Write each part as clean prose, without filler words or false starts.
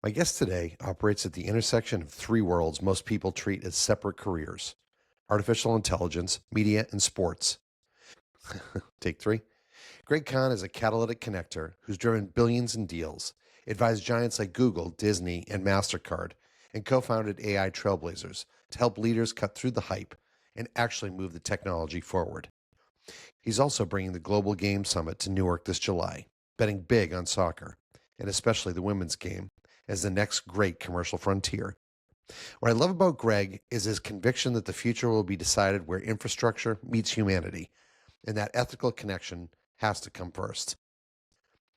My guest today operates at the intersection of three worlds most people treat as separate careers: artificial intelligence, media, and sports. Take three. Kahn is a catalytic connector who's driven billions in deals, advised giants like Google, Disney, and MasterCard, and co-founded AI Trailblazers to help leaders cut through the hype and actually move the technology forward. He's also bringing the Global Game Summit to Newark this July, betting big on soccer, and especially the women's game, as the next great commercial frontier. What I love about Greg is his conviction that the future will be decided where infrastructure meets humanity, and that ethical connection has to come first.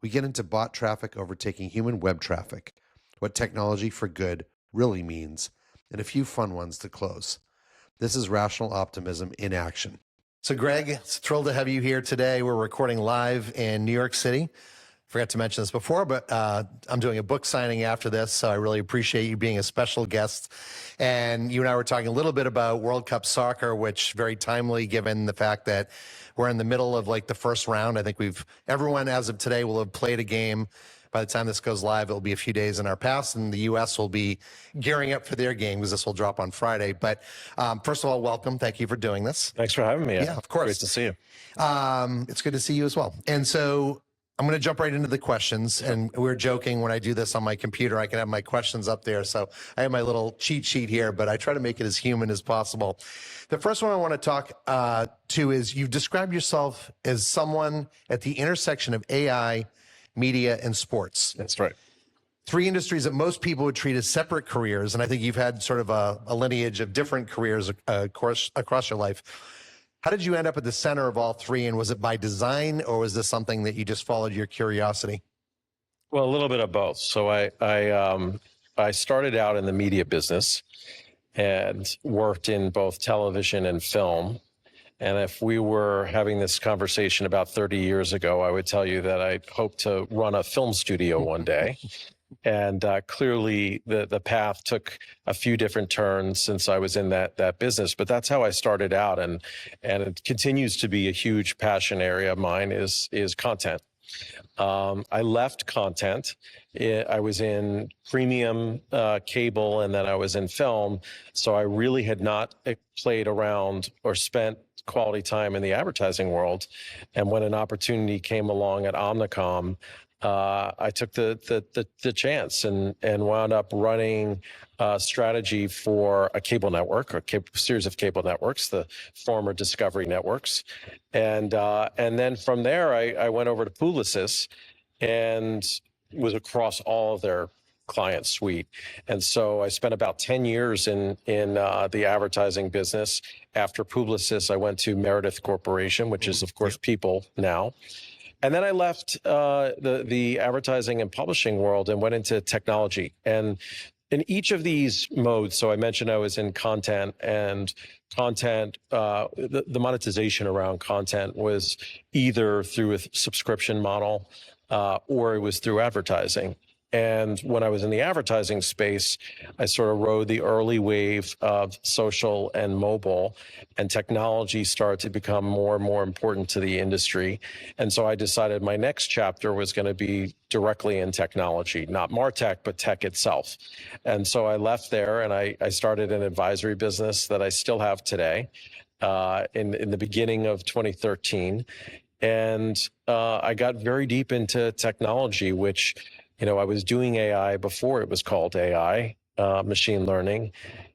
We get into bot traffic overtaking human web traffic, what technology for good really means, and a few fun ones to close. This is Rational Optimism in action. So Greg, it's thrilled to have you here today. We're recording live in New York City. Forgot to mention this before, but I'm doing a book signing after this, so I really appreciate you being a special guest. And you and I were talking a little bit about World Cup soccer, which very timely given the fact that we're in the middle of like the first round. I think everyone as of today will have played a game. By the time this goes live, it'll be a few days in our past, and the U.S. will be gearing up for their game because this will drop on Friday. But first of all, welcome. Thank you for doing this. Thanks for having me. Yeah, of course. Great to see you. It's good to see you as well. And so I'm going to jump right into the questions. And we were joking when I do this on my computer, I can have my questions up there. So I have my little cheat sheet here, but I try to make it as human as possible. The first one I want to talk to is you've described yourself as someone at the intersection of AI, media, and sports. That's right. Three industries that most people would treat as separate careers. And I think you've had sort of a lineage of different careers across your life. How did you end up at the center of all three? And was it by design, or was this something that you just followed your curiosity? Well, a little bit of both. So I started out in the media business and worked in both television and film. And if we were having this conversation about 30 years ago, I would tell you that I hope to run a film studio one day. And clearly the path took a few different turns since I was in that business, but that's how I started out. And it continues to be a huge passion area of mine is content. I left content. I was in premium cable, and then I was in film. So I really had not played around or spent quality time in the advertising world. And when an opportunity came along at Omnicom, I took the chance and wound up running strategy for a cable network, or series of cable networks, the former Discovery networks, and then from there I went over to Publicis and was across all of their client suite. And so I spent about 10 years in the advertising business. After Publicis, I went to Meredith Corporation, which is of course People now. And then I left the advertising and publishing world and went into technology. And in each of these modes, so I mentioned I was in content, and content, the monetization around content was either through a subscription model or it was through advertising. And when I was in the advertising space, I sort of rode the early wave of social and mobile, and technology started to become more and more important to the industry. And so I decided my next chapter was going to be directly in technology, not MarTech, but tech itself. And so I left there and I started an advisory business that I still have today in the beginning of 2013. And I got very deep into technology, which I was doing AI before it was called AI, machine learning.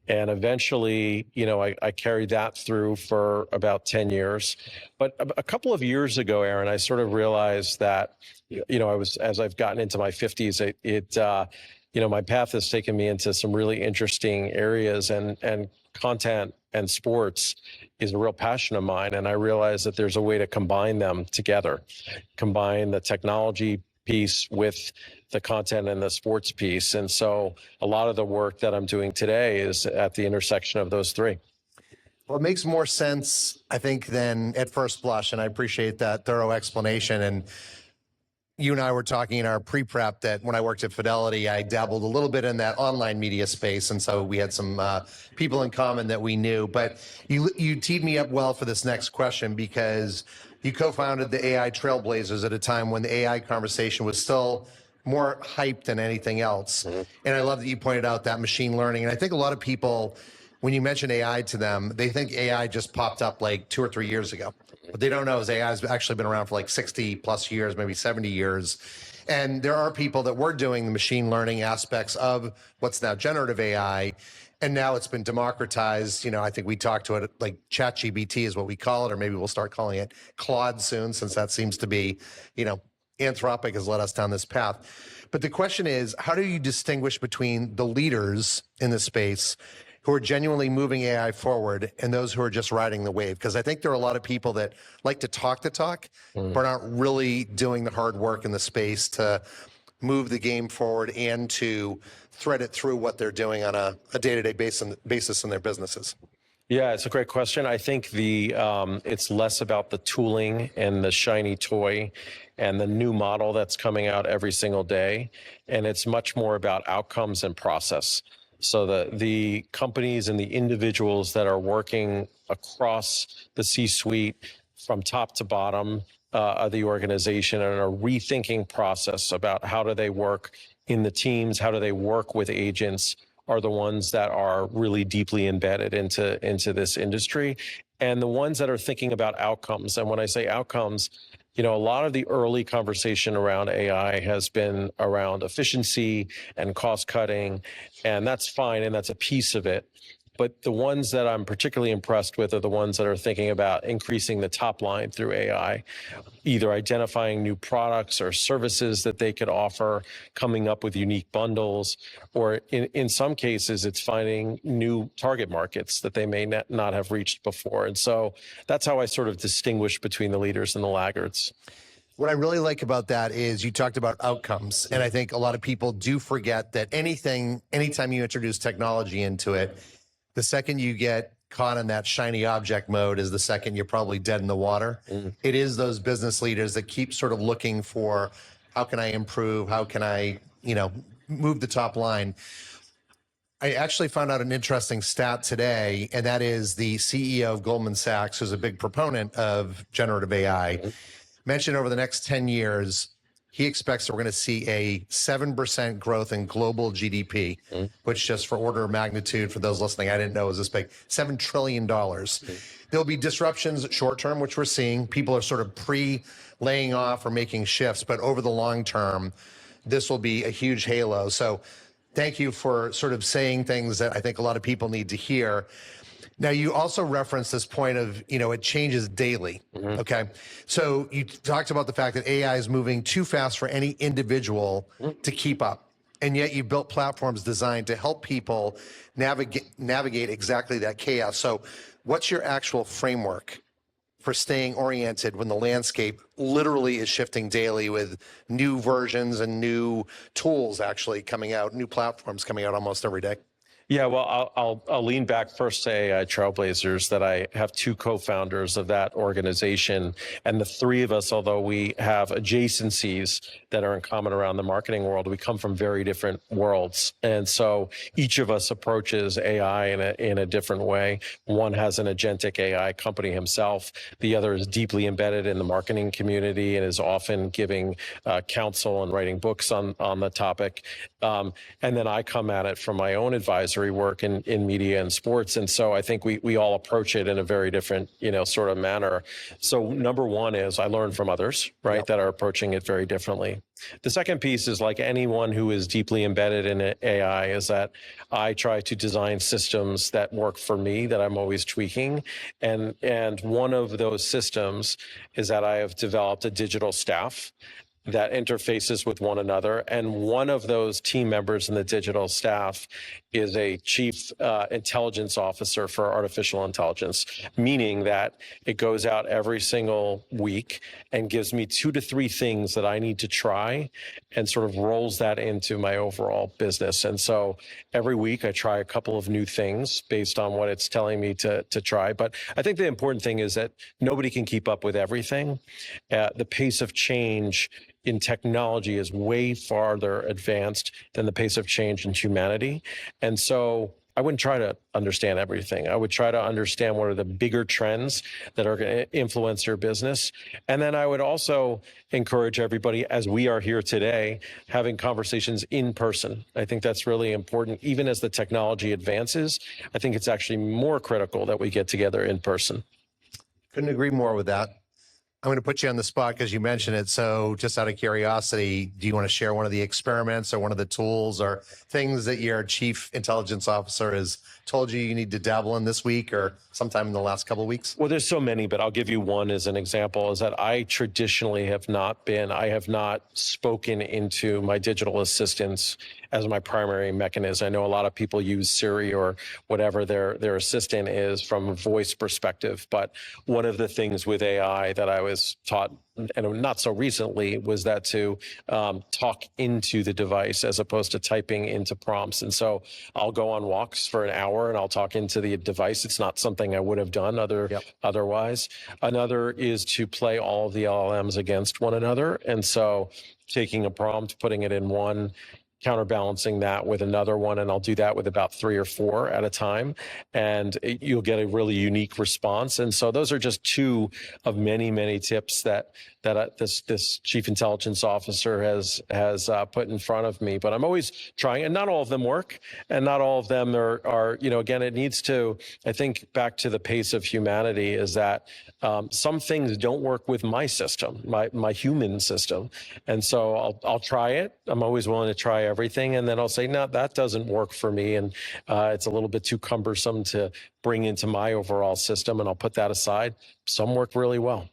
And eventually, I carried that through for about 10 years. But a couple of years ago, Aaron, I sort of realized that, as I've gotten into my 50s, my path has taken me into some really interesting areas, and content and sports is a real passion of mine. And I realized that there's a way to combine them together, combine the technology piece with the content and the sports piece. And so a lot of the work that I'm doing today is at the intersection of those three. Well, it makes more sense, I think, than at first blush, and I appreciate that thorough explanation. And you and I were talking in our pre-prep that when I worked at Fidelity, I dabbled a little bit in that online media space, and so we had some people in common that we knew. But you teed me up well for this next question, because you co-founded the AI Trailblazers at a time when the AI conversation was still more hype than anything else. And I love that you pointed out that machine learning. And I think a lot of people, when you mention AI to them, they think AI just popped up like 2 or 3 years ago. What they don't know is AI has actually been around for like 60 plus years, maybe 70 years. And there are people that were doing the machine learning aspects of what's now generative AI. And now it's been democratized. I think we talked to it like ChatGPT is what we call it, or maybe we'll start calling it Claude soon, since that seems to be, Anthropic has led us down this path. But the question is, how do you distinguish between the leaders in the space who are genuinely moving AI forward and those who are just riding the wave? Because I think there are a lot of people that like to talk the talk, but aren't really doing the hard work in the space to move the game forward and to thread it through what they're doing on a day-to-day basis in their businesses. Yeah, it's a great question. I think it's less about the tooling and the shiny toy and the new model that's coming out every single day, and it's much more about outcomes and process. So the companies and the individuals that are working across the C-suite from top to bottom of the organization and are rethinking process about how do they work in the teams, how do they work with agents, are the ones that are really deeply embedded into this industry, and the ones that are thinking about outcomes. And when I say outcomes, a lot of the early conversation around AI has been around efficiency and cost cutting, and that's fine, and that's a piece of it. But the ones that I'm particularly impressed with are the ones that are thinking about increasing the top line through AI, either identifying new products or services that they could offer, coming up with unique bundles, or in some cases, it's finding new target markets that they may not have reached before. And so that's how I sort of distinguish between the leaders and the laggards. What I really like about that is you talked about outcomes. And I think a lot of people do forget that anytime you introduce technology into it, the second you get caught in that shiny object mode is the second you're probably dead in the water. It is those business leaders that keep sort of looking for, how can I improve? How can I, move the top line? I actually found out an interesting stat today, and that is the CEO of Goldman Sachs, who's a big proponent of generative AI, mentioned over the next 10 years, he expects that we're going to see a 7% growth in global GDP, which, just for order of magnitude, for those listening, I didn't know it was this big, $7 trillion. There'll be disruptions short term, which we're seeing. People are sort of laying off or making shifts, but over the long term, this will be a huge halo. So thank you for sort of saying things that I think a lot of people need to hear. Now, you also referenced this point of, it changes daily. Okay. So you talked about the fact that AI is moving too fast for any individual to keep up. And yet you built platforms designed to help people navigate exactly that chaos. So what's your actual framework for staying oriented when the landscape literally is shifting daily, with new versions and new tools actually coming out, new platforms coming out almost every day? Yeah, well, I'll lean back first to AI Trailblazers, that I have two co-founders of that organization, and the three of us, although we have adjacencies that are in common around the marketing world, we come from very different worlds, and so each of us approaches AI in a different way. One has an agentic AI company himself. The other is deeply embedded in the marketing community and is often giving counsel and writing books on the topic. And then I come at it from my own advisory work in media and sports. And so I think we all approach it in a very different, sort of manner. So number one is I learn from others, right, that are approaching it very differently. The second piece is, like anyone who is deeply embedded in AI, is that I try to design systems that work for me, that I'm always tweaking. And one of those systems is that I have developed a digital staff that interfaces with one another. And one of those team members in the digital staff is a chief intelligence officer for artificial intelligence, meaning that it goes out every single week and gives me 2 to 3 things that I need to try, and sort of rolls that into my overall business. And so every week I try a couple of new things based on what it's telling me to try. But I think the important thing is that nobody can keep up with everything. The pace of change in technology is way farther advanced than the pace of change in humanity. And so I wouldn't try to understand everything. I would try to understand what are the bigger trends that are going to influence your business. And then I would also encourage everybody, as we are here today, having conversations in person. I think that's really important. Even as the technology advances, I think it's actually more critical that we get together in person. Couldn't agree more with that. I'm going to put you on the spot because you mentioned it. So just out of curiosity, do you want to share one of the experiments or one of the tools or things that your chief intelligence officer has told you need to dabble in this week or sometime in the last couple of weeks? Well, there's so many, but I'll give you one as an example, is that I traditionally have not spoken into my digital assistants as my primary mechanism. I know a lot of people use Siri or whatever their assistant is from a voice perspective, but one of the things with AI that I was taught, and not so recently, was that to talk into the device as opposed to typing into prompts. And so I'll go on walks for an hour and I'll talk into the device. It's not something I would have done otherwise. Another is to play all of the LLMs against one another. And so taking a prompt, putting it in one, counterbalancing that with another one, and I'll do that with about 3 or 4 at a time, and you'll get a really unique response. And so those are just 2 of many, many tips that this chief intelligence officer has put in front of me. But I'm always trying, and not all of them work, and not all of them are again, it needs to, I think, back to the pace of humanity, is that some things don't work with my system, my human system, and so I'll try it. I'm always willing to try everything, and then I'll say, no, that doesn't work for me, and it's a little bit too cumbersome to bring into my overall system, and I'll put that aside. Some work really well.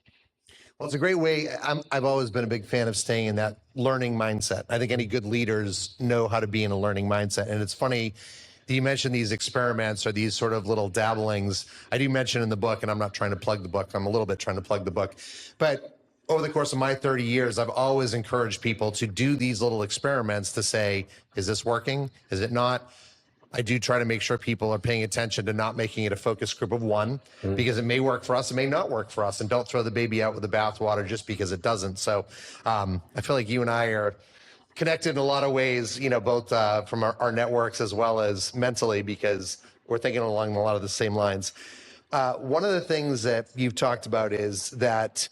Well, it's a great way. I've always been a big fan of staying in that learning mindset. I think any good leaders know how to be in a learning mindset. And it's funny that you mentioned these experiments or these sort of little dabblings. I do mention in the book, and I'm not trying to plug the book. I'm a little bit trying to plug the book. But over the course of my 30 years, I've always encouraged people to do these little experiments to say, is this working? Is it not? I do try to make sure people are paying attention to not making it a focus group of one, because it may work for us, it may not work for us, and don't throw the baby out with the bathwater just because it doesn't. So I feel like you and I are connected in a lot of ways, both from our networks as well as mentally, because we're thinking along a lot of the same lines. One of the things that you've talked about is that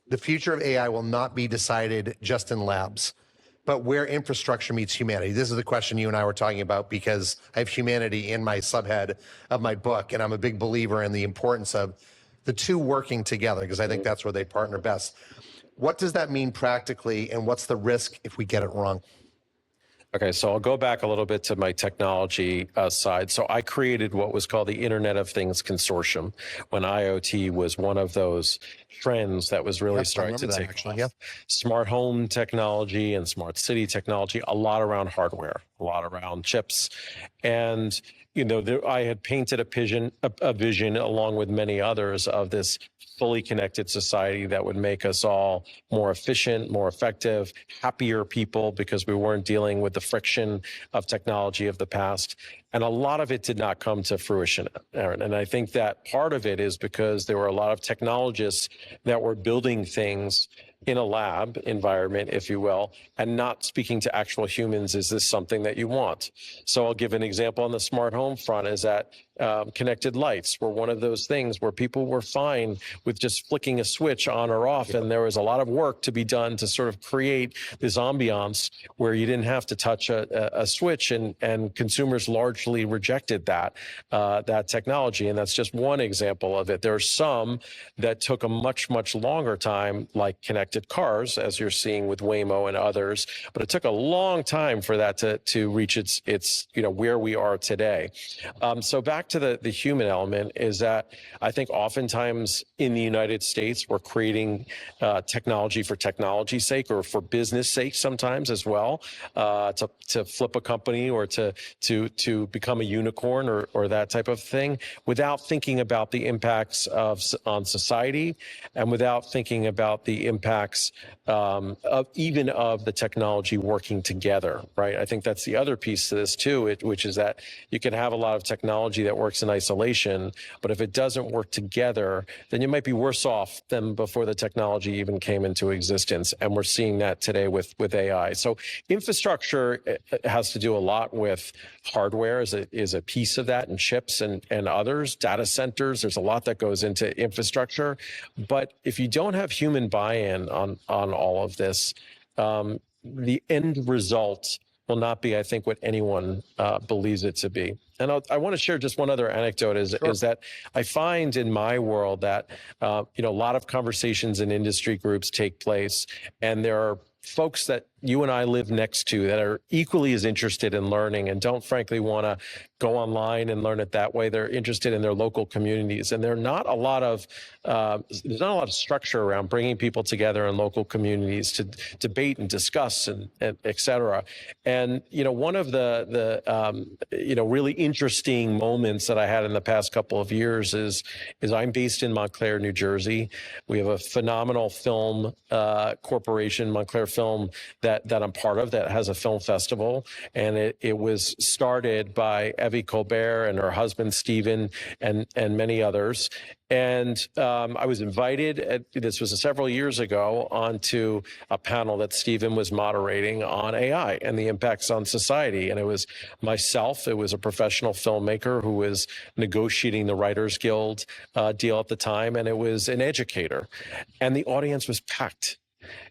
the future of AI will not be decided just in labs, but where infrastructure meets humanity. This is the question you and I were talking about, because I have humanity in my subhead of my book, and I'm a big believer in the importance of the 2 working together, because I think that's where they partner best. What does that mean practically, and what's the risk if we get it wrong? Okay, so I'll go back a little bit to my technology side. So I created what was called the Internet of Things Consortium when IoT was one of those trends that was really starting to take off. Smart home technology and smart city technology, a lot around hardware, a lot around chips. And I had painted a vision along with many others of this fully connected society that would make us all more efficient, more effective, happier people, because we weren't dealing with the friction of technology of the past. And a lot of it did not come to fruition, Aaron. And I think that part of it is because there were a lot of technologists that were building things in a lab environment, if you will, and not speaking to actual humans. Is this something that you want? So I'll give an example on the smart home front, is that connected lights were one of those things where people were fine with just flicking a switch on or off. And there was a lot of work to be done to sort of create this ambiance where you didn't have to touch a switch, and consumers largely rejected that technology. And that's just one example of it. There are some that took a much, much longer time, like connected cars, as you're seeing with Waymo and others, but it took a long time for that to reach its where we are today. So back to the human element, is that I think oftentimes in the United States, we're creating technology for technology's sake, or for business sake sometimes as well, to flip a company or to become a unicorn or that type of thing, without thinking about the impacts on society, and without thinking about the impacts of the technology working together, right? I think that's the other piece to this too, which is that you can have a lot of technology that that works in isolation, but if it doesn't work together, then you might be worse off than before the technology even came into existence. And we're seeing that today with AI. So infrastructure has to do a lot with hardware is a piece of that, and chips and others, data centers. There's a lot that goes into infrastructure. But if you don't have human buy-in on all of this, the end result will not be, I think, what anyone believes it to be. And I want to share just one other anecdote is that I find in my world that, a lot of conversations in industry groups take place, and there are folks that you and I live next to that are equally as interested in learning and don't frankly want to go online and learn it that way. They're interested in their local communities, and there's not a lot of structure around bringing people together in local communities to debate and discuss and et cetera. And one of the really interesting moments that I had in the past couple of years is I'm based in Montclair, New Jersey. We have a phenomenal film corporation, Montclair Film, that I'm part of, that has a film festival, and it was started by Evie Colbert and her husband Stephen and many others. And I was invited, this was several years ago, onto a panel that Stephen was moderating on AI and the impacts on society. And it was myself, it was a professional filmmaker who was negotiating the Writers Guild deal at the time, and it was an educator. And the audience was packed,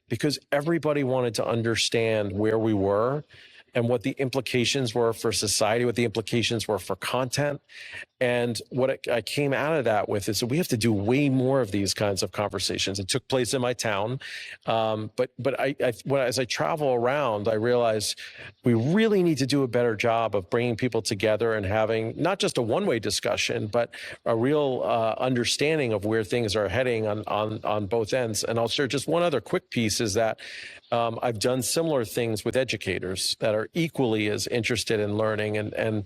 because everybody wanted to understand where we were and what the implications were for society, what the implications were for content. And what I came out of that with is that we have to do way more of these kinds of conversations. It took place in my town, but as I travel around, I realize we really need to do a better job of bringing people together and having not just a one-way discussion, but a real understanding of where things are heading on both ends. And I'll share just one other quick piece is that I've done similar things with educators that are equally as interested in learning, and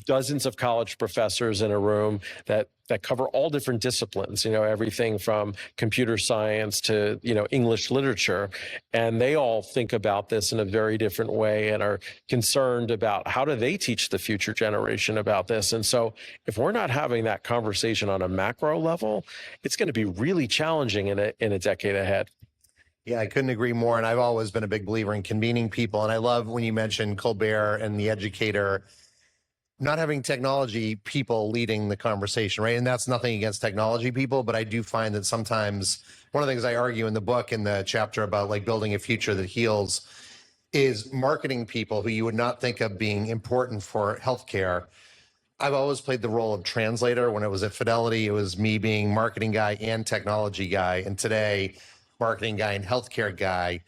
dozens of college professors in a room that cover all different disciplines, everything from computer science to, English literature. And they all think about this in a very different way and are concerned about how do they teach the future generation about this. And so if we're not having that conversation on a macro level, it's going to be really challenging in a decade ahead. Yeah, I couldn't agree more. And I've always been a big believer in convening people. And I love when you mentioned Colbert and the educator, not having technology people leading the conversation, right? And that's nothing against technology people, but I do find that sometimes one of the things I argue in the book, in the chapter about like building a future that heals, is marketing people who you would not think of being important for healthcare. I've always played the role of translator. When it was at Fidelity, it was me being marketing guy and technology guy. And today, marketing guy and healthcare guy.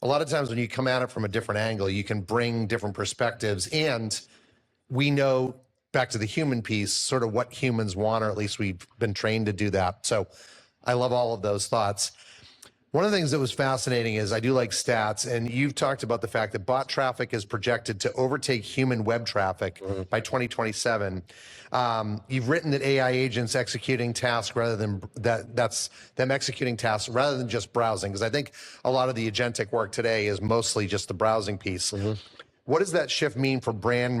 A lot of times when you come at it from a different angle, you can bring different perspectives. And we know, back to the human piece, sort of what humans want, or at least we've been trained to do that. So I love all of those thoughts. One of the things that was fascinating is I do like stats, and you've talked about the fact that bot traffic is projected to overtake human web traffic by 2027. You've written that AI agents executing tasks rather than that's them executing tasks rather than just browsing, because I think a lot of the agentic work today is mostly just the browsing piece. What does that shift mean for brands,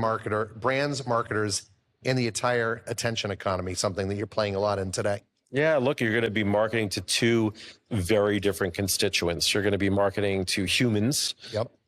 marketers, and the entire attention economy, something that you're playing a lot in today? Yeah, look, you're going to be marketing to two very different constituents. You're going to be marketing to humans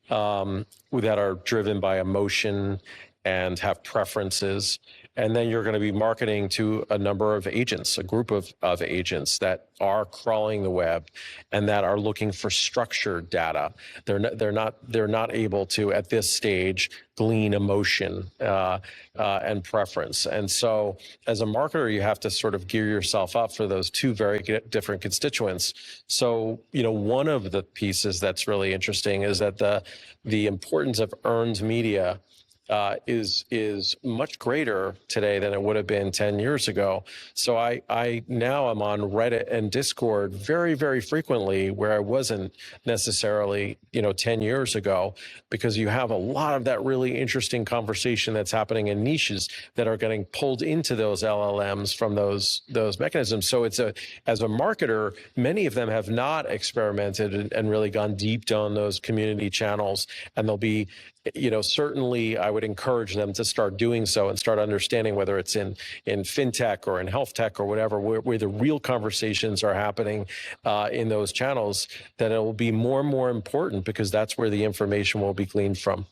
that are driven by emotion and have preferences. And then you're going to be marketing to a number of agents, a group of agents that are crawling the web and that are looking for structured data. They're not able to, at this stage, glean emotion and preference. And so as a marketer, you have to sort of gear yourself up for those two very different constituents. So, one of the pieces that's really interesting is that the importance of earned media is much greater today than it would have been 10 years ago. So I now am on Reddit and Discord very, very frequently, where I wasn't necessarily, 10 years ago, because you have a lot of that really interesting conversation that's happening in niches that are getting pulled into those LLMs from those mechanisms. So as a marketer, many of them have not experimented and really gone deep down those community channels, and they'll be, certainly I would encourage them to start doing so and start understanding, whether it's in fintech or in health tech or whatever, where the real conversations are happening in those channels, that it will be more and more important, because that's where the information will be gleaned from.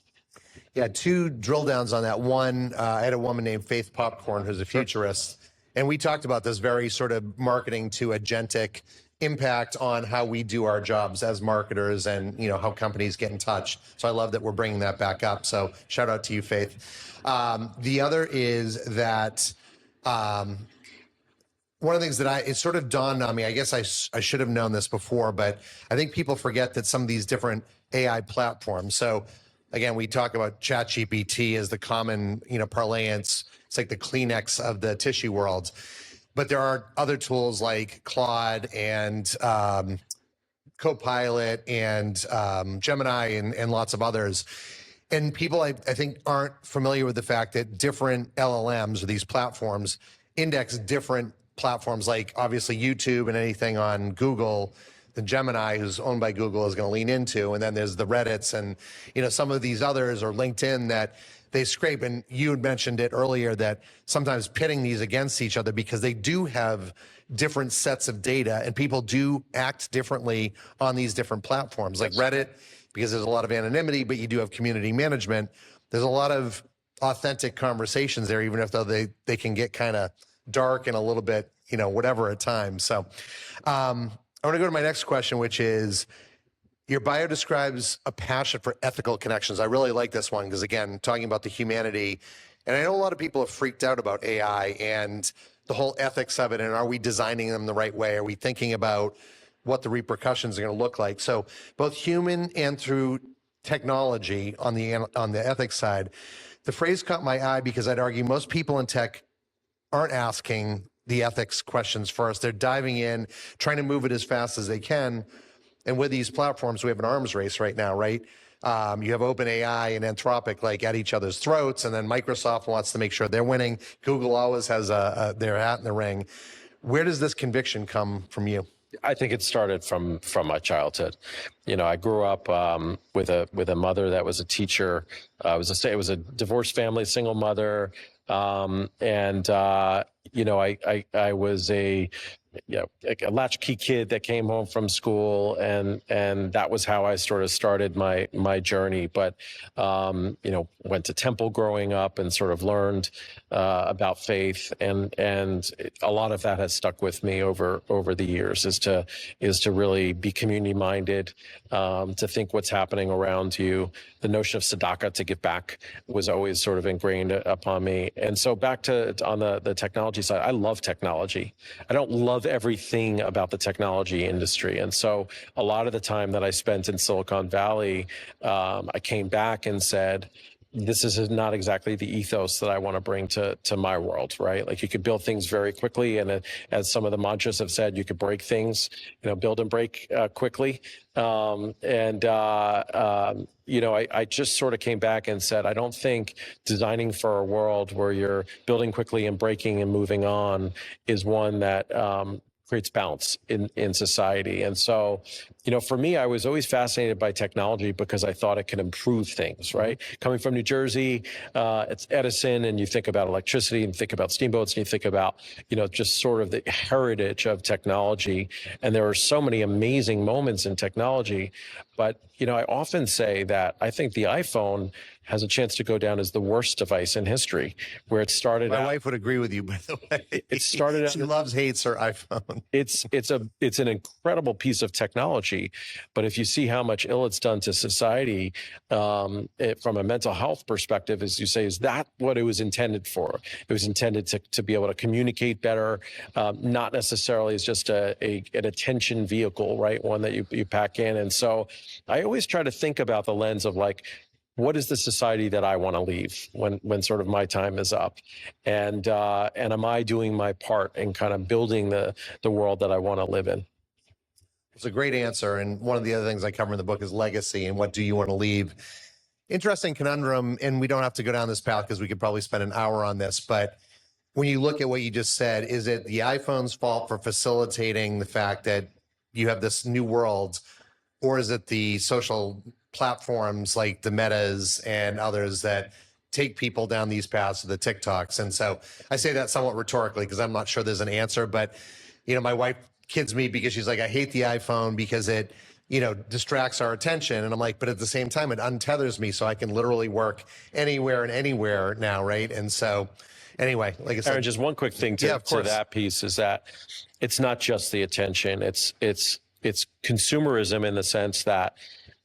Yeah, two drill downs on that. One, I had a woman named Faith Popcorn who's a futurist, and we talked about this very sort of marketing to agentic impact on how we do our jobs as marketers, and how companies get in touch. So I love that we're bringing that back up. So shout out to you, Faith. The other is that one of the things that it sort of dawned on me, I guess I should have known this before, but I think people forget that some of these different AI platforms. So again, we talk about ChatGPT as the common, parlance. It's like the Kleenex of the tissue world. But there are other tools like Claude and Copilot and Gemini and lots of others. And people, I think, aren't familiar with the fact that different LLMs or these platforms index different platforms, like obviously YouTube and anything on Google. The Gemini, who's owned by Google, is going to lean into, and then there's the Reddits and some of these others, or LinkedIn, that they scrape. And you had mentioned it earlier that sometimes pitting these against each other, because they do have different sets of data and people do act differently on these different platforms, like Reddit, because there's a lot of anonymity, but you do have community management. There's a lot of authentic conversations there, even if though they can get kind of dark and a little bit, whatever at times. So I want to go to my next question, which is, your bio describes a passion for ethical connections. I really like this one because, again, talking about the humanity. And I know a lot of people have freaked out about AI and the whole ethics of it. And are we designing them the right way? Are we thinking about what the repercussions are going to look like? So both human and through technology on the ethics side, the phrase caught my eye because I'd argue most people in tech aren't asking the ethics questions first. They're diving in, trying to move it as fast as they can. And with these platforms, we have an arms race right now, right? You have OpenAI and Anthropic like at each other's throats, and then Microsoft wants to make sure they're winning. Google always has their hat in the ring. Where does this conviction come from you? I think it started from my childhood. I grew up with a mother that was a teacher. It was a divorced family, single mother, and I was a latchkey kid that came home from school, and that was how I sort of started my journey. But went to temple growing up and sort of learned about faith, and a lot of that has stuck with me over the years, is to really be community minded, to think what's happening around you. The notion of tzedakah, to give back, was always sort of ingrained upon me. And so back to on the technology side, I love technology. I don't love everything about the technology industry. And so a lot of the time that I spent in Silicon Valley, I came back and said, this is not exactly the ethos that I want to bring to my world, right? Like, you could build things very quickly. And as some of the mantras have said, you could break things, build and break quickly. I just sort of came back and said, I don't think designing for a world where you're building quickly and breaking and moving on is one that creates balance in society. And so, for me, I was always fascinated by technology because I thought it could improve things, right? Coming from New Jersey, it's Edison, and you think about electricity and think about steamboats, and you think about, just sort of the heritage of technology. And there are so many amazing moments in technology. But, I often say that I think the iPhone has a chance to go down as the worst device in history, where it started My out. wife would agree with you, by the way. It started out. She hates her iPhone. It's an incredible piece of technology, but if you see how much ill it's done to society, from a mental health perspective, as you say, is that what it was intended for? It was intended to be able to communicate better, not necessarily as just an attention vehicle, right? One that you pack in. And so I always try to think about the lens of, like, what is the society that I want to leave when sort of my time is up? And am I doing my part in kind of building the world that I want to live in? It's a great answer. And one of the other things I cover in the book is legacy and what do you want to leave? Interesting conundrum. And we don't have to go down this path because we could probably spend an hour on this. But when you look at what you just said, is it the iPhone's fault for facilitating the fact that you have this new world, or is it the social platforms like the Metas and others that take people down these paths of the TikToks. And so I say that somewhat rhetorically because I'm not sure there's an answer, but my wife kids me because she's like, I hate the iPhone because it, distracts our attention. And I'm like, but at the same time, it untethers me so I can literally work anywhere and anywhere now, right? And so anyway, like I said, Aaron, just one quick thing to that piece is that it's not just the attention. It's consumerism in the sense that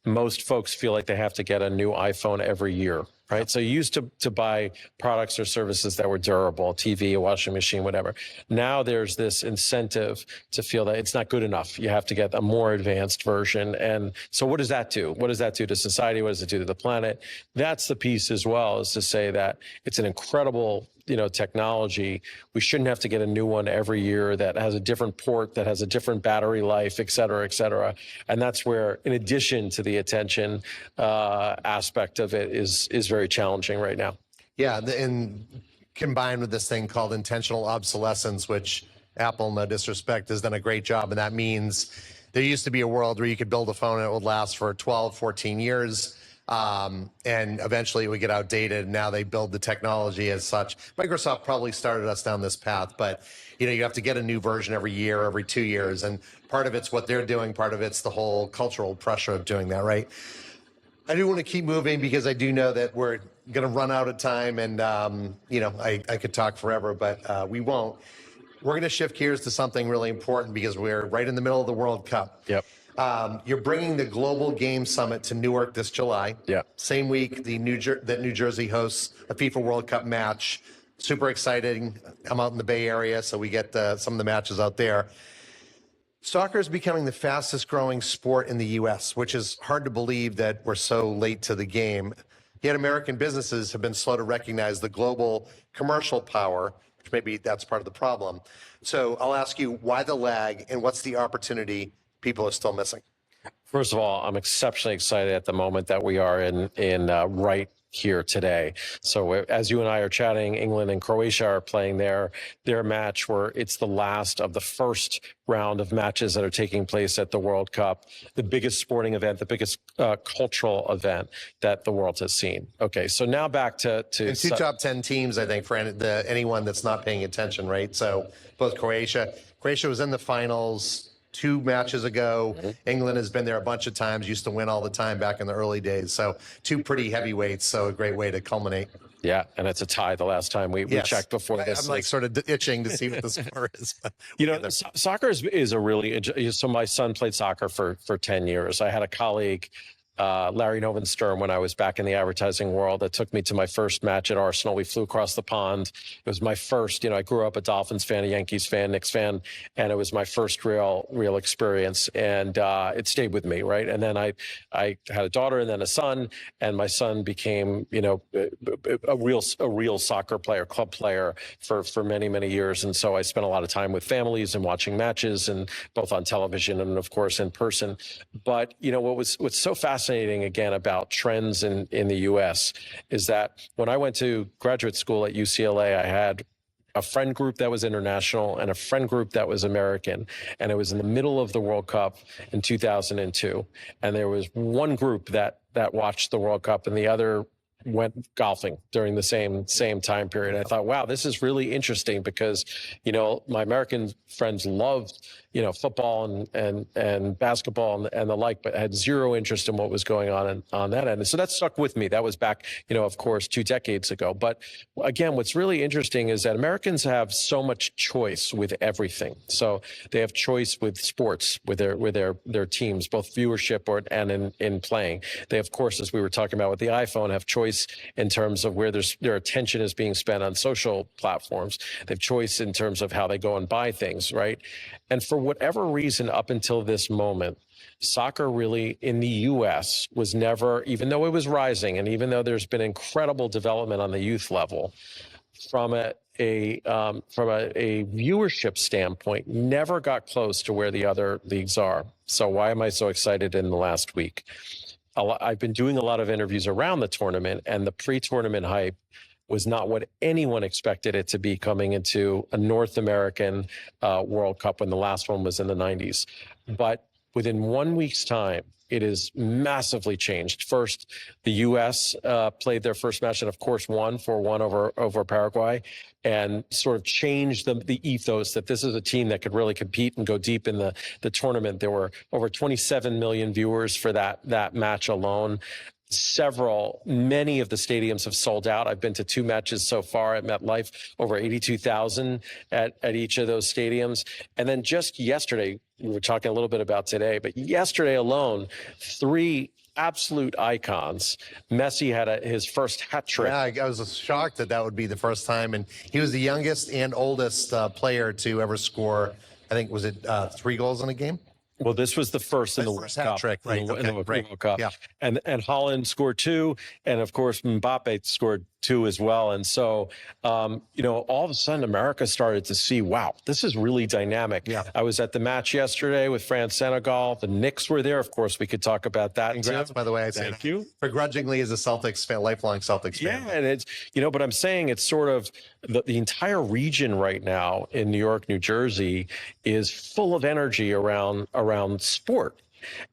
most folks feel like they have to get a new iPhone every year, right? So you used to buy products or services that were durable, a TV, a washing machine, whatever. Now there's this incentive to feel that it's not good enough. You have to get a more advanced version. And so what does that do? What does that do to society? What does it do to the planet? That's the piece as well, is to say that it's an incredible technology. We shouldn't have to get a new one every year that has a different port, that has a different battery life, et cetera, et cetera. And that's where, in addition to the attention aspect of it, is very challenging right now. Yeah, and combined with this thing called intentional obsolescence, which Apple, no disrespect, has done a great job. And that means there used to be a world where you could build a phone and it would last for 12, 14 years. And eventually it would get outdated. Now they build the technology as such. Microsoft probably started us down this path, but you have to get a new version every year, every 2 years. And part of it's what they're doing. Part of it's the whole cultural pressure of doing that, right? I do want to keep moving because I do know that we're going to run out of time, and I could talk forever, but we won't. We're going to shift gears to something really important because we're right in the middle of the World Cup. Yep. You're bringing the Global Game Summit to Newark this July. Yeah. Same week that New Jersey hosts a FIFA World Cup match. Super exciting. I'm out in the Bay Area, so we get some of the matches out there. Soccer is becoming the fastest growing sport in the U.S., which is hard to believe that we're so late to the game. Yet American businesses have been slow to recognize the global commercial power, which maybe that's part of the problem. So I'll ask you, why the lag, and what's the opportunity people are still missing? First of all, I'm exceptionally excited at the moment that we are in right here today. So as you and I are chatting, England and Croatia are playing their match, where it's the last of the first round of matches that are taking place at the World Cup, the biggest sporting event, the biggest cultural event that the world has seen. Okay, so now back to and two top 10 teams, I think, for anyone that's not paying attention, right? So both Croatia was in the finals 2 matches ago. Mm-hmm. England has been there a bunch of times, used to win all the time back in the early days. So 2 pretty heavyweights, so a great way to culminate. Yeah, and it's a tie the last time we checked before this. I'm like sort of itching to see what the score is. Soccer is a really, so my son played soccer for 10 years. I had a colleague, Larry Novenstern, when I was back in the advertising world, that took me to my first match at Arsenal. We flew across the pond. It was my first, I grew up a Dolphins fan, a Yankees fan, Knicks fan, and it was my first real experience. And it stayed with me, right? And then I had a daughter and then a son, and my son became, a real soccer player, club player for many, many years. And so I spent a lot of time with families and watching matches, and both on television and of course in person. But what's so fascinating again about trends in the U.S. is that when I went to graduate school at UCLA, I had a friend group that was international and a friend group that was American. And it was in the middle of the World Cup in 2002. And there was one group that watched the World Cup and the other went golfing during the same time period. I thought, wow, this is really interesting because, my American friends loved, football and basketball and the like, but had zero interest in what was going on that end. And so that stuck with me. That was back, of course, 2 decades ago. But again, what's really interesting is that Americans have so much choice with everything. So they have choice with sports, with their teams, both viewership and in playing. They, of course, as we were talking about with the iPhone, have choice in terms of where their attention is being spent on social platforms. They have choice in terms of how they go and buy things, right? And for whatever reason, up until this moment, soccer really in the U.S. was never, even though it was rising, and even though there's been incredible development on the youth level, from a viewership standpoint, never got close to where the other leagues are. So why am I so excited in the last week? I've been doing a lot of interviews around the tournament, and the pre-tournament hype was not what anyone expected it to be coming into a North American World Cup when the last one was in the 90s. But within 1 week's time, it is massively changed. First, the U.S. Played their first match and, of course, won 4-1 over Paraguay, and sort of changed the ethos that this is a team that could really compete and go deep in the tournament. There were over 27 million viewers for that match alone. Many of the stadiums have sold out. I've been to 2 matches so far at MetLife, over 82,000 at each of those stadiums. And then just yesterday, we were talking a little bit about today, but yesterday alone, 3 absolute icons. Messi had his first hat trick. Yeah, I was shocked that would be the first time. And he was the youngest and oldest player to ever score, I think, was it 3 goals in a game? Well, this was the first in the World Cup. Trick, right? In the World Cup. Yeah. And Holland scored 2, and of course Mbappe scored 2 as well. And so, all of a sudden America started to see, wow, this is really dynamic. Yeah. I was at the match yesterday with France Senegal. The Knicks were there. Of course, we could talk about that. Congrats, by the way. Thank you. Begrudgingly, as a Celtics fan, lifelong Celtics fan. Yeah, and it's but I'm saying it's sort of the entire region right now in New York, New Jersey is full of energy around sport.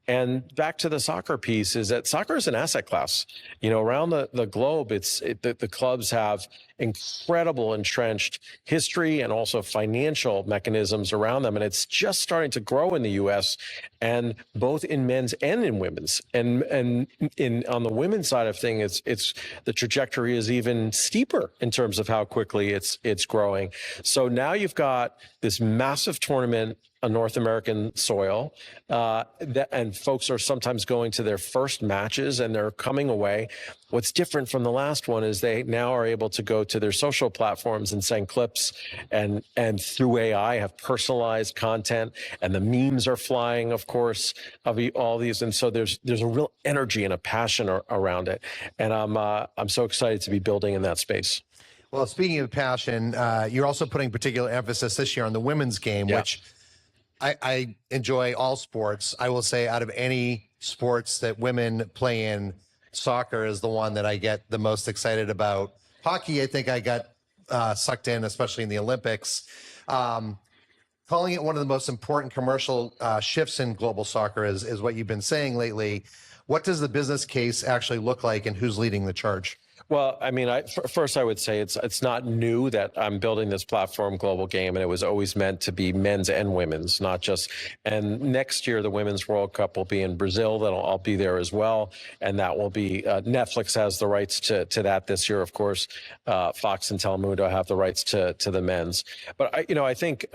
And back to the soccer piece is that soccer is an asset class. Around the globe, the clubs have incredible entrenched history and also financial mechanisms around them. And it's just starting to grow in the U.S. and both in men's and in women's. And on the women's side of things, it's the trajectory is even steeper in terms of how quickly it's growing. So now you've got this massive tournament on North American soil, and folks are sometimes going to their first matches and they're coming away. What's different from the last one is they now are able to go to their social platforms and send clips, and through AI have personalized content, and the memes are flying, of course, of all these. And so there's a real energy and a passion around it. And I'm so excited to be building in that space. Well, speaking of passion, you're also putting particular emphasis this year on the women's game, which I enjoy all sports. I will say out of any sports that women play in, soccer is the one that I get the most excited about. Hockey, I think I got sucked in, especially in the Olympics. Calling it one of the most important commercial shifts in global soccer is what you've been saying lately. What does the business case actually look like, and who's leading the charge? Well, I mean, first I would say it's not new that I'm building this platform, Global Game, and it was always meant to be men's and women's, not just. And next year, the Women's World Cup will be in Brazil. I'll be there as well, and that will be Netflix has the rights to that this year, of course. Fox and Telemundo have the rights to the men's. But I think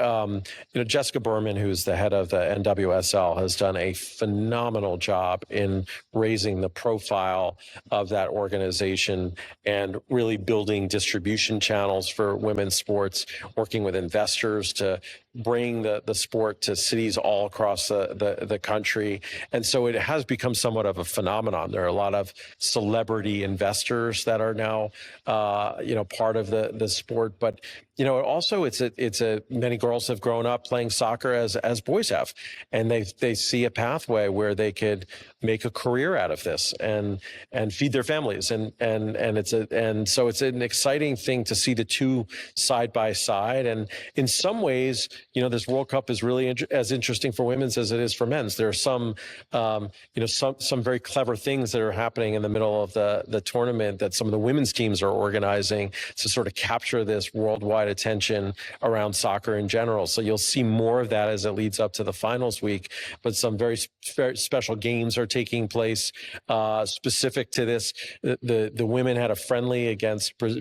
Jessica Berman, who's the head of the NWSL, has done a phenomenal job in raising the profile of that organization and really building distribution channels for women's sports, working with investors to bring the sport to cities all across the country. And so it has become somewhat of a phenomenon. There are a lot of celebrity investors that are now, part of the sport. But, also it's many girls have grown up playing soccer as boys have, and they see a pathway where they could make a career out of this and feed their families. And so it's an exciting thing to see the two side by side. And in some ways, this World Cup is really as interesting for women's as it is for men's. There are some very clever things that are happening in the middle of the tournament that some of the women's teams are organizing to sort of capture this worldwide attention around soccer in general. So you'll see more of that as it leads up to the finals week. But some very special games are taking place specific to this. The women had a friendly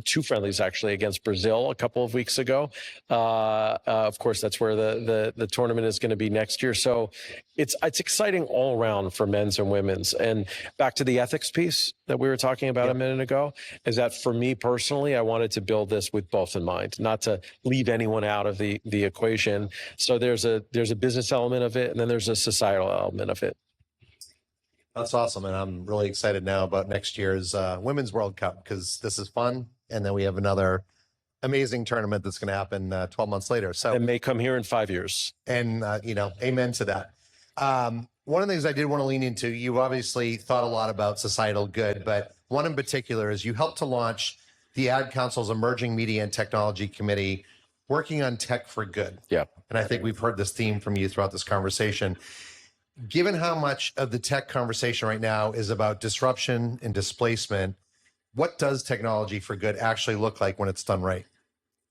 two friendlies actually against Brazil a couple of weeks ago. Of course, that's where the tournament is going to be next year. So it's exciting all around for men's and women's. And back to the ethics piece that we were talking about a minute ago, is that for me personally, I wanted to build this with both in mind, not to leave anyone out of the equation. So there's a business element of it, and then there's a societal element of it. That's awesome. And I'm really excited now about next year's Women's World Cup, because this is fun. And then we have another amazing tournament that's going to happen 12 months later. So it may come here in 5 years. And, amen to that. One of the things I did want to lean into, you obviously thought a lot about societal good, but one in particular is you helped to launch the Ad Council's Emerging Media and Technology Committee, working on tech for good. Yeah. And I think we've heard this theme from you throughout this conversation. Given how much of the tech conversation right now is about disruption and displacement, what does technology for good actually look like when it's done right?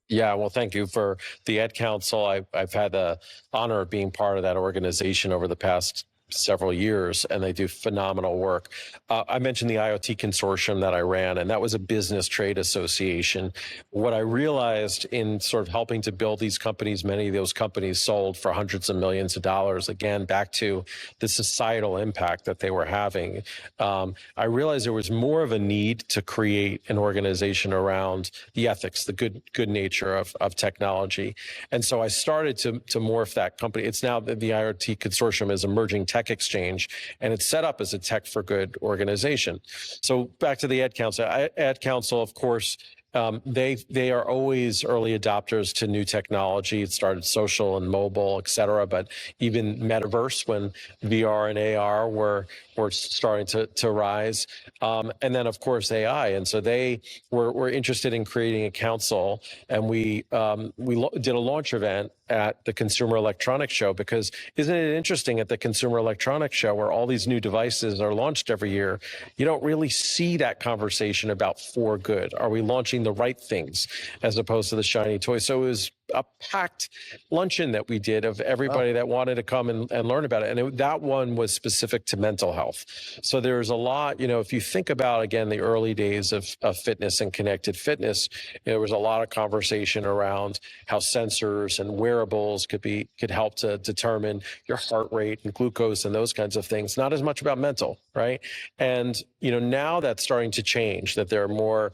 Yeah, well, thank you for the Ed Council. I've had the honor of being part of that organization over the past several years, and they do phenomenal work. I mentioned the IoT consortium that I ran, and that was a business trade association. What I realized in sort of helping to build these companies, many of those companies sold for hundreds of millions of dollars, again, back to the societal impact that they were having. I realized there was more of a need to create an organization around the ethics, the good nature of technology. And so I started to morph that company. It's now the IoT consortium is Emerging Tech Exchange, and it's set up as a tech for good organization. So back to the Ed Council. Ed Council, of course, they are always early adopters to new technology. It started social and mobile, et cetera, but even metaverse when VR and AR were starting to rise. And then, of course, AI. And so they were interested in creating a council, and we did a launch event at the Consumer Electronics Show, because isn't it interesting at the Consumer Electronics Show where all these new devices are launched every year, you don't really see that conversation about for good. Are we launching the right things as opposed to the shiny toys? So it was a packed luncheon that we did of everybody that wanted to come and learn about it. And that one was specific to mental health. So there's a lot, if you think about, again, the early days of fitness and connected fitness, there was a lot of conversation around how sensors and wearables could help to determine your heart rate and glucose and those kinds of things, not as much about mental, right? And, now that's starting to change, that there are more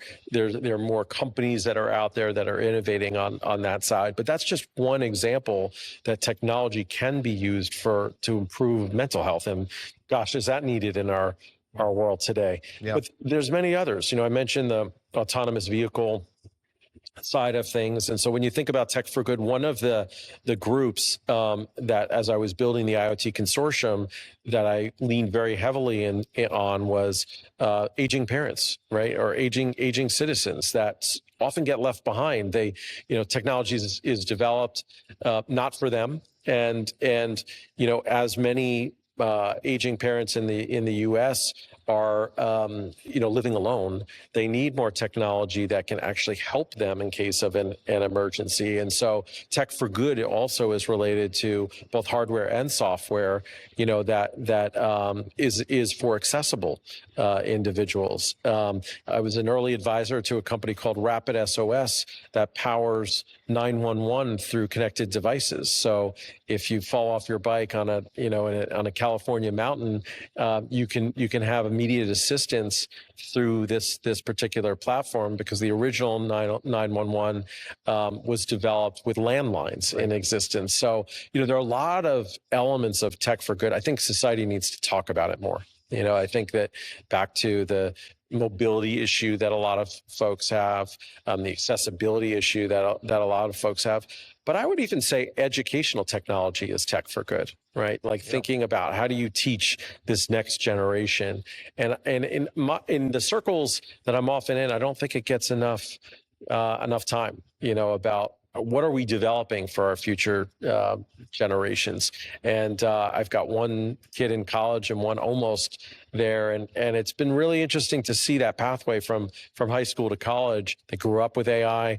companies that are out there that are innovating on that side. But that's just one example that technology can be used to improve mental health. And gosh, is that needed in our world today? Yeah. But there's many others. I mentioned the autonomous vehicle side of things. And so when you think about tech for good, one of the groups that, as I was building the IoT consortium, that I leaned very heavily on was aging parents, right? Or aging citizens that often get left behind. Technology is developed not for them. And as many aging parents in the U.S. are, living alone, they need more technology that can actually help them in case of an emergency. And so tech for good also is related to both hardware and software, that is for accessible individuals. I was an early advisor to a company called Rapid SOS that powers 911 through connected devices. So if you fall off your bike on a California mountain, you can have immediate assistance through this particular platform, because the original 911 was developed with landlines in existence. So there are a lot of elements of tech for good. I think society needs to talk about it more. I think that back to the mobility issue that a lot of folks have, the accessibility issue that a lot of folks have. But I would even say educational technology is tech for good, right? Like thinking about how do you teach this next generation. And in the circles that I'm often in, I don't think it gets enough time, about what are we developing for our future generations. And I've got one kid in college and one almost there, and it's been really interesting to see that pathway from high school to college. They grew up with AI,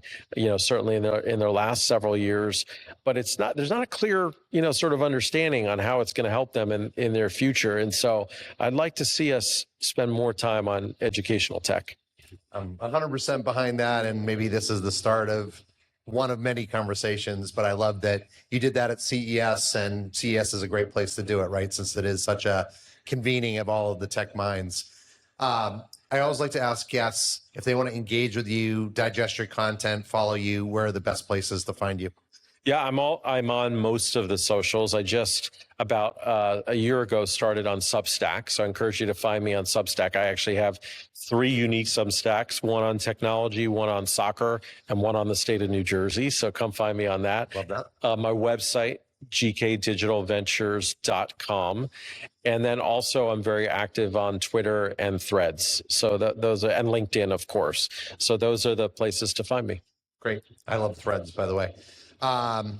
certainly in their last several years, but there's not a clear sort of understanding on how it's going to help them in their future. And so I'd like to see us spend more time on educational tech. I'm 100% behind that, and maybe this is the start of one of many conversations, but I love that you did that at CES, and CES is a great place to do it, right? Since it is such a convening of all of the tech minds. I always like to ask guests if they want to engage with you, digest your content, follow you, where are the best places to find you? Yeah, I'm on most of the socials. I just about a year ago started on Substack, so I encourage you to find me on Substack. I actually have 3 unique Substacks: one on technology, one on soccer, and one on the state of New Jersey. So come find me on that. Love that. My website, gkdigitalventures.com. And then also I'm very active on Twitter and Threads. So those are, and LinkedIn, of course. So those are the places to find me. Great. I love Threads, by the way.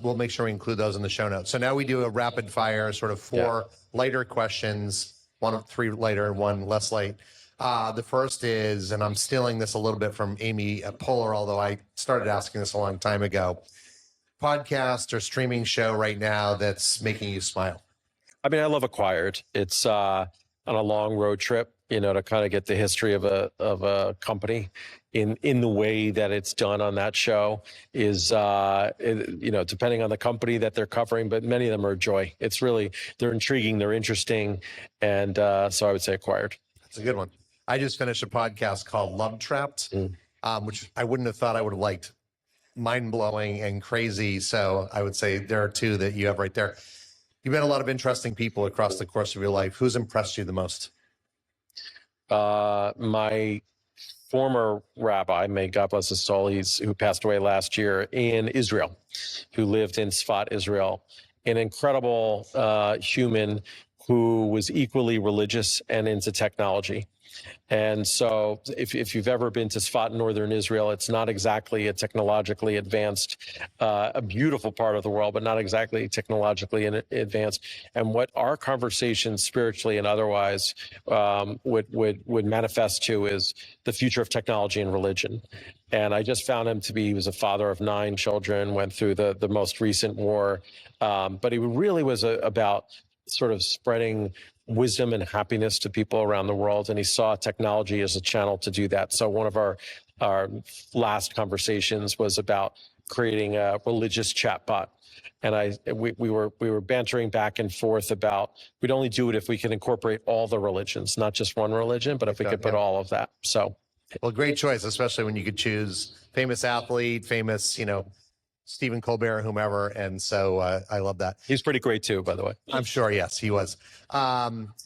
We'll make sure we include those in the show notes. So now we do a rapid fire, sort of four lighter questions, 3 lighter, 1 less light. The first is, and I'm stealing this a little bit from Amy Poehler, although I started asking this a long time ago, podcast or streaming show right now that's making you smile? I mean, I love Acquired. It's on a long road trip, to kind of get the history of a company in the way that it's done on that show is, depending on the company that they're covering, but many of them are joy. It's really, they're intriguing, they're interesting. And so I would say Acquired. That's a good one. I just finished a podcast called Love Trapped, which I wouldn't have thought I would have liked. Mind-blowing and crazy. So I would say there are 2 that you have right there. You've met a lot of interesting people across the course of your life. Who's impressed you the most? My former rabbi, may God bless his soul, who passed away last year in Israel, who lived in Sfat, Israel, an incredible human who was equally religious and into technology. And so if you've ever been to Sfat, northern Israel, it's not exactly a technologically advanced, a beautiful part of the world, but not exactly technologically advanced. And what our conversations spiritually and otherwise would manifest to is the future of technology and religion. And I just found him to be, he was a father of 9 children, went through the most recent war, but he really was about sort of spreading wisdom and happiness to people around the world. And he saw technology as a channel to do that. So one of our last conversations was about creating a religious chatbot. And we were bantering back and forth about, we'd only do it if we could incorporate all the religions, not just one religion, but if we could put all of that. So. Well, great choice, especially when you could choose famous athlete, famous, Stephen Colbert, whomever. And so I love that. He's pretty great too, by the way. I'm sure. Yes, he was.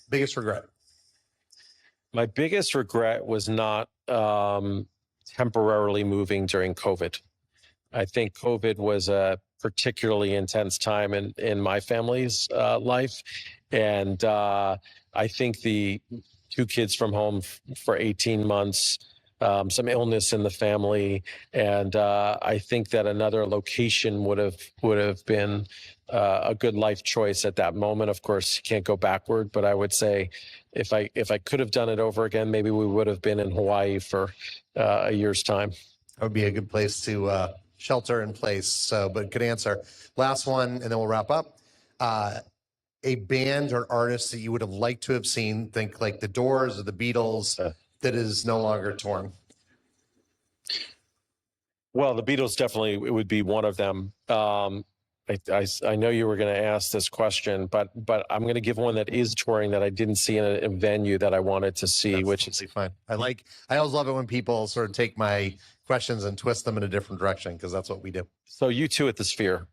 Biggest regret? My biggest regret was not temporarily moving during COVID. I think COVID was a particularly intense time in my family's life. And I think the 2 kids from home for 18 months, some illness in the family, and I think that another location would have been a good life choice at that moment. Of course, you can't go backward, but I would say if I could have done it over again, maybe we would have been in Hawaii for a year's time. That would be a good place to shelter in place. So, but good answer. Last one, and then we'll wrap up. A band or artist that you would have liked to have seen, think like the Doors or the Beatles, that is no longer touring? Well, the Beatles definitely, it would be one of them. I know you were going to ask this question, but I'm going to give one that is touring that I didn't see in a venue that I wanted to see. That's which is fine. I always love it when people sort of take my questions and twist them in a different direction, because that's what we do. So U2 at the Sphere.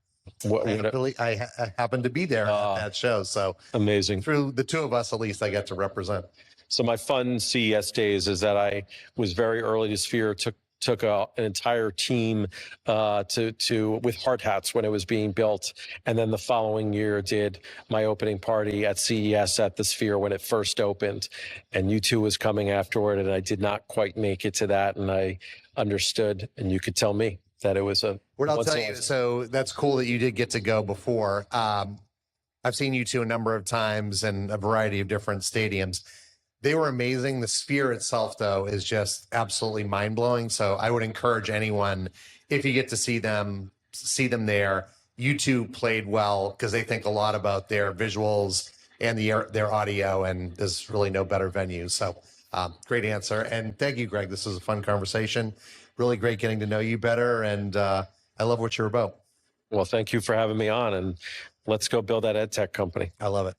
I happened to be there at that show, so amazing. Through the 2 of us, at least, I get to represent. So my fun CES days is that I was very early to Sphere, took an entire team with hard hats when it was being built, and then the following year did my opening party at CES at the Sphere when it first opened, and U2 was coming afterward, and I did not quite make it to that, and I understood, and you could tell me that it was a. What I'll tell you, so that's cool that you did get to go before. I've seen U2 a number of times in a variety of different stadiums. They were amazing. The Sphere itself, though, is just absolutely mind-blowing. So I would encourage anyone, if you get to see them there. U2 played well because they think a lot about their visuals and their audio, and there's really no better venue. So great answer. And thank you, Greg. This was a fun conversation. Really great getting to know you better. And I love what you're about. Well, thank you for having me on, and let's go build that ed tech company. I love it.